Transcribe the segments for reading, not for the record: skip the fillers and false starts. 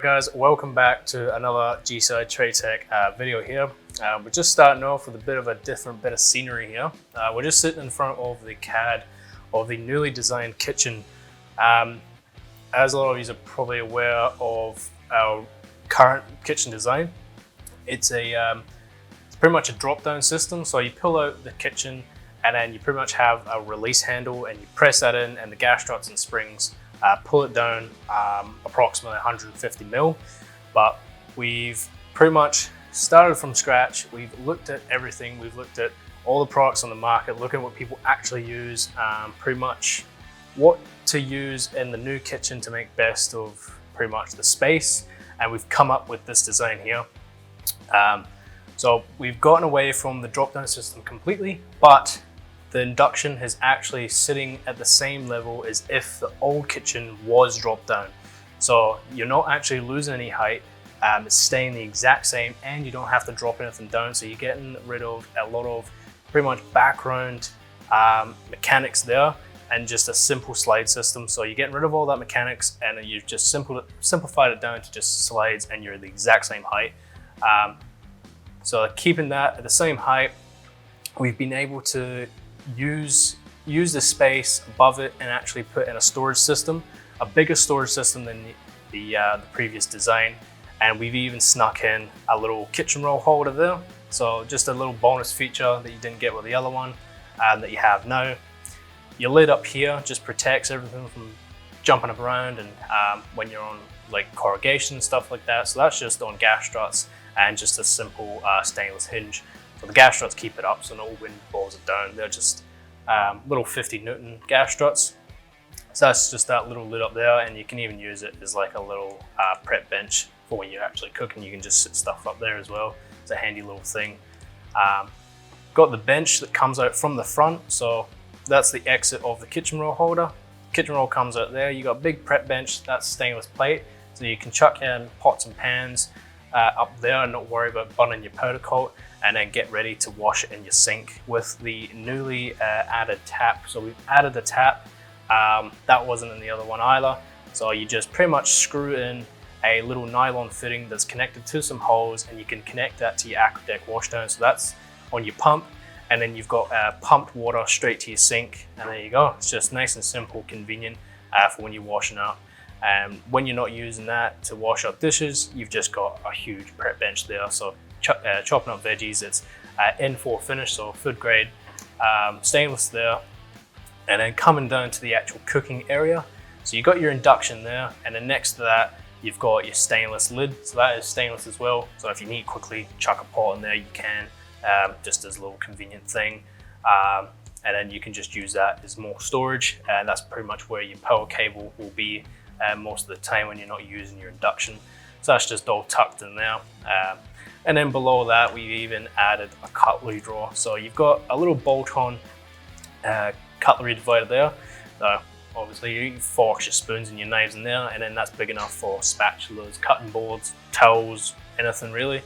Guys, welcome back to another G-Side Traytec video here. We're just starting off with a bit of a different bit of scenery here. We're just sitting in front of the CAD of the newly designed kitchen. As a lot of you are probably aware of our current kitchen design, it's pretty much a drop-down system. So you pull out the kitchen and then you pretty much have a release handle and you press that in, and the gas struts and springs pull it down approximately 150 mil. But we've pretty much started from scratch. We've looked at everything. We've looked at all the products on the market, looking at what people actually use, pretty much what to use in the new kitchen to make best of pretty much the space. And we've come up with this design here. So we've gotten away from the drop-down system completely, but the induction is actually sitting at the same level as if the old kitchen was dropped down. So you're not actually losing any height, it's staying the exact same, and you don't have to drop anything down. So you're getting rid of a lot of pretty much background mechanics there, and just a simple slide system. So you're getting rid of all that mechanics, and you've just simplified it down to just slides, and you're the exact same height. So keeping that at the same height, we've been able to use the space above it and actually put in a storage system, a bigger storage system than the previous design. And we've even snuck in a little kitchen roll holder there. So just a little bonus feature that you didn't get with the other one that you have now. Your lid up here just protects everything from jumping up around, and when you're on like corrugation and stuff like that. So that's just on gas struts and just a simple stainless hinge. So the gas struts keep it up so no wind blows it down. They're just little 50 Newton gas struts. So that's just that little lid up there, and you can even use it as like a little prep bench for when you're actually cooking. You can just sit stuff up there as well. It's a handy little thing. Got the bench that comes out from the front, so that's the exit of the kitchen roll holder. Kitchen roll comes out there. You got a big prep bench, that's stainless plate, so you can chuck in pots and pans up there and not worry about burning your powder coat, and then get ready to wash it in your sink with the newly added tap. So we've added the tap, that wasn't in the other one either. So you just pretty much screw in a little nylon fitting that's connected to some hose, and you can connect that to your Traytec washdown. So that's on your pump, and then you've got pumped water straight to your sink, and there you go. It's just nice and simple, convenient for when you're washing up. When you're not using that to wash up dishes, you've just got a huge prep bench there. So chopping up veggies, it's N4 finish, so food grade, stainless there. And then coming down to the actual cooking area, so you've got your induction there, and then next to that you've got your stainless lid, so that is stainless as well. So if you need quickly chuck a pot in there, you can, just as a little convenient thing. And then you can just use that as more storage, and that's pretty much where your power cable will be most of the time when you're not using your induction. So that's just all tucked in there. And then below that, we've even added a cutlery drawer. So you've got a little bolt-on cutlery divider there. So obviously your forks, your spoons, and your knives in there, and then that's big enough for spatulas, cutting boards, towels, anything really,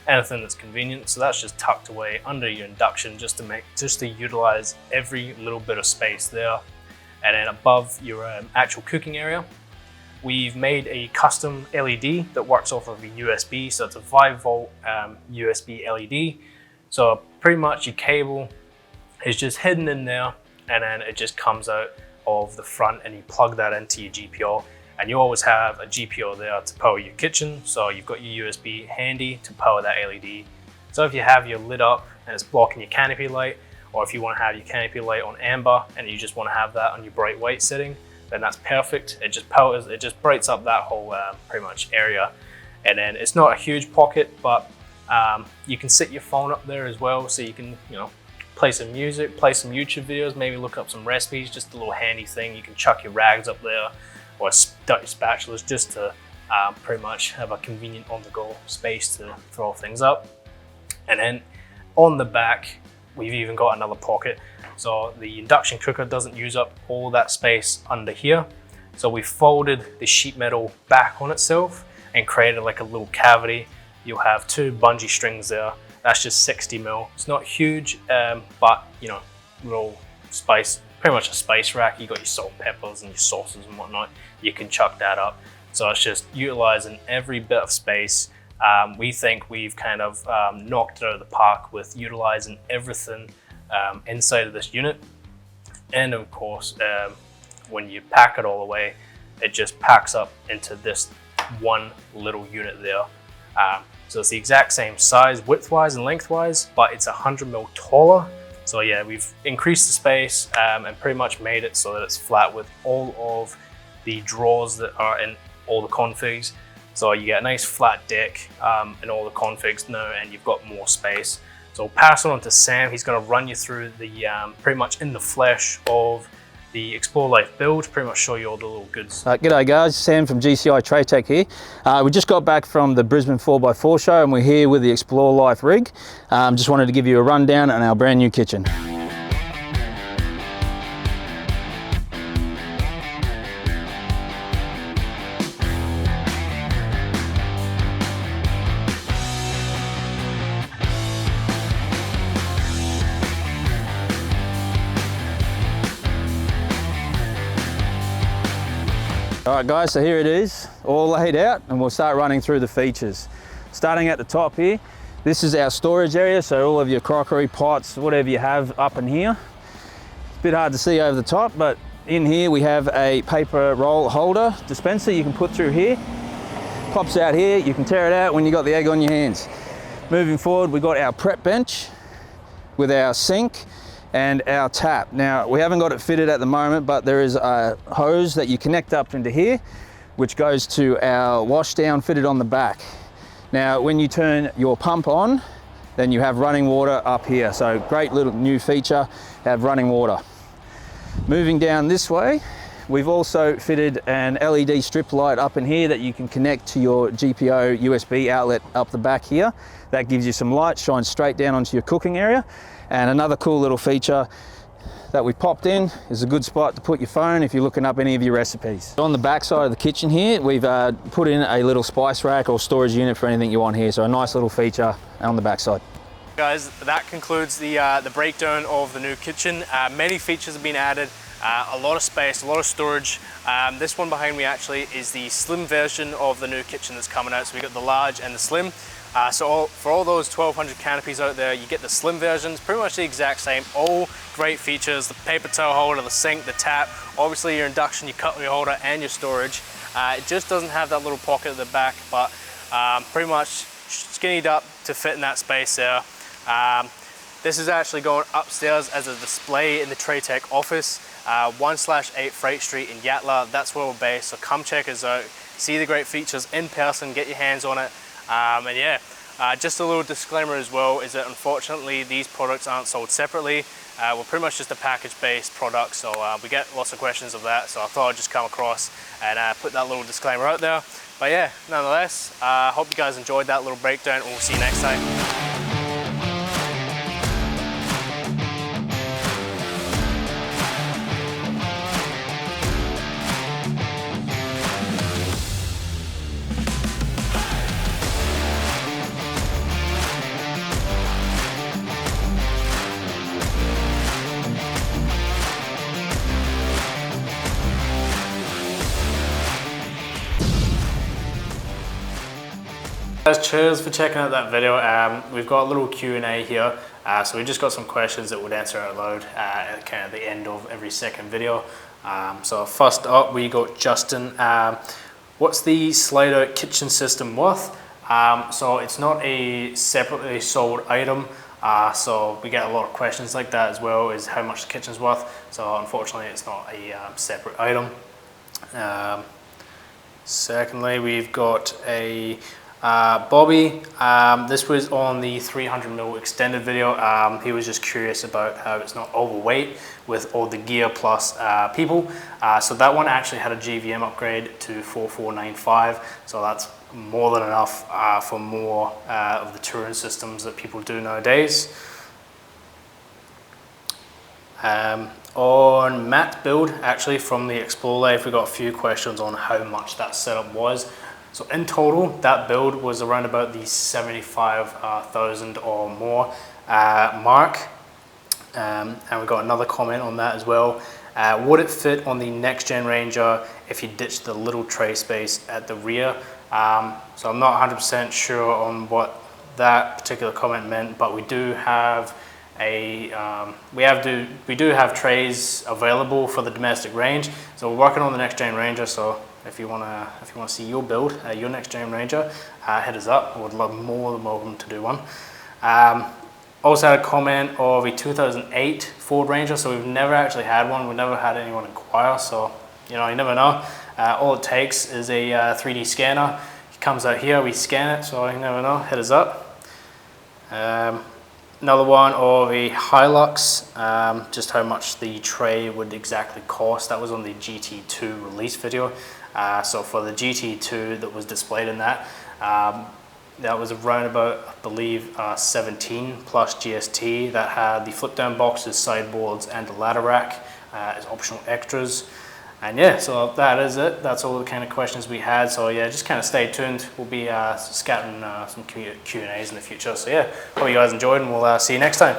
anything that's convenient. So that's just tucked away under your induction, just to utilize every little bit of space there. And then above your actual cooking area, we've made a custom LED that works off of a USB. So it's a 5-volt USB LED. So pretty much your cable is just hidden in there, and then it just comes out of the front, and you plug that into your GPO. And you always have a GPO there to power your kitchen. So you've got your USB handy to power that LED. So if you have your lid up and it's blocking your canopy light, or if you want to have your canopy light on amber and you just want to have that on your bright white setting, then that's perfect. It just powers, it just brights up that whole pretty much area. And then it's not a huge pocket, but you can sit your phone up there as well, so you can, you know, play some music, play some YouTube videos, maybe look up some recipes. Just a little handy thing. You can chuck your rags up there, or dirty spatulas, just to pretty much have a convenient on-the-go space to throw things up. And then on the back, we've even got another pocket. So the induction cooker doesn't use up all that space under here. So we folded the sheet metal back on itself and created like a little cavity. You'll have 2 bungee strings there. That's just 60 mil. It's not huge, but you know, little spice, pretty much a spice rack. You got your salt, peppers, and your sauces and whatnot. You can chuck that up. So it's just utilizing every bit of space. We think we've kind of knocked it out of the park with utilizing everything inside of this unit. And of course, when you pack it all away, it just packs up into this one little unit there. So it's the exact same size width-wise and lengthwise, but it's 100mm taller. So yeah, we've increased the space and pretty much made it so that it's flat with all of the drawers that are in all the configs. So you get a nice flat deck in all the configs now, and you've got more space. So I'll pass it on to Sam. He's going to run you through the pretty much in the flesh of the Explore Life build, pretty much show you all the little goods. G'day guys, Sam from GCI Traytec here. We just got back from the Brisbane 4x4 show and we're here with the Explore Life rig. Just wanted to give you a rundown on our brand new kitchen. Alright guys, so here it is, all laid out, and we'll start running through the features. Starting at the top here, this is our storage area, so all of your crockery, pots, whatever you have up in here. It's a bit hard to see over the top, but in here we have a paper roll holder dispenser you can put through here. Pops out here, you can tear it out when you got the egg on your hands. Moving forward, we've got our prep bench with our sink and our tap. Now, we haven't got it fitted at the moment, but there is a hose that you connect up into here, which goes to our wash down fitted on the back. Now, when you turn your pump on, then you have running water up here. So great little new feature, have running water. Moving down this way, we've also fitted an LED strip light up in here that you can connect to your GPO USB outlet up the back here. That gives you some light, shines straight down onto your cooking area. And another cool little feature that we popped in is a good spot to put your phone if you're looking up any of your recipes. On the back side of the kitchen here, we've put in a little spice rack or storage unit for anything you want here. So a nice little feature on the back side. Guys, that concludes the breakdown of the new kitchen. Many features have been added, a lot of space, a lot of storage. This one behind me actually is the slim version of the new kitchen that's coming out. So we got the large and the slim. For all those 1200 canopies out there, you get the slim versions, pretty much the exact same, all great features, the paper towel holder, the sink, the tap, obviously your induction, your cutlery holder, and your storage. It just doesn't have that little pocket at the back, but pretty much skinnied up to fit in that space there. This is actually going upstairs as a display in the Traytec office, 1/8 Freight Street in Yatala. That's where we're based, so come check us out, see the great features in person, get your hands on it. And yeah, just a little disclaimer as well is that unfortunately these products aren't sold separately. We're pretty much just a package-based product, so we get lots of questions of that, so I thought I'd just come across and put that little disclaimer out there. But yeah, nonetheless, hope you guys enjoyed that little breakdown, and we'll see you next time. Guys, cheers for checking out that video. We've got a little Q&A here, so we just got some questions that we'd answer out loud at kind of the end of every second video. So first up, we got Justin. What's the slide-out kitchen system worth? So it's not a separately sold item, so we get a lot of questions like that as well, is how much the kitchen's worth. So unfortunately, it's not a separate item. Secondly, we've got a Bobby. This was on the 300mm extended video. He was just curious about how it's not overweight with all the gear plus people. So that one actually had a GVM upgrade to 4495, so that's more than enough for more of the touring systems that people do nowadays. On Matt's build, actually from the Explore Life, we got a few questions on how much that setup was. So in total, that build was around about the 75,000 or more mark. And we got another comment on that as well. Would it fit on the next gen Ranger if you ditched the little tray space at the rear? So I'm not 100% sure on what that particular comment meant, but we do have we do have trays available for the domestic range. So we're working on the next gen Ranger. So if you wanna see your build, your next gen Ranger, hit us up. I would love more than welcome to do one. Also had a comment of a 2008 Ford Ranger. So we've never actually had one. We've never had anyone inquire. So you never know. All it takes is a 3D scanner. It comes out here, we scan it. So you never know. Hit us up. Another one of a Hilux, just how much the tray would exactly cost. That was on the GT2 release video. So for the GT2 that was displayed in that, that was around about, I believe, 17 plus GST. That had the flip down boxes, sideboards, and the ladder rack as optional extras. And yeah, so that is it. That's all the kind of questions we had. So yeah, just kind of stay tuned. We'll be scattering some Q&As in the future. So yeah, hope you guys enjoyed, and we'll see you next time.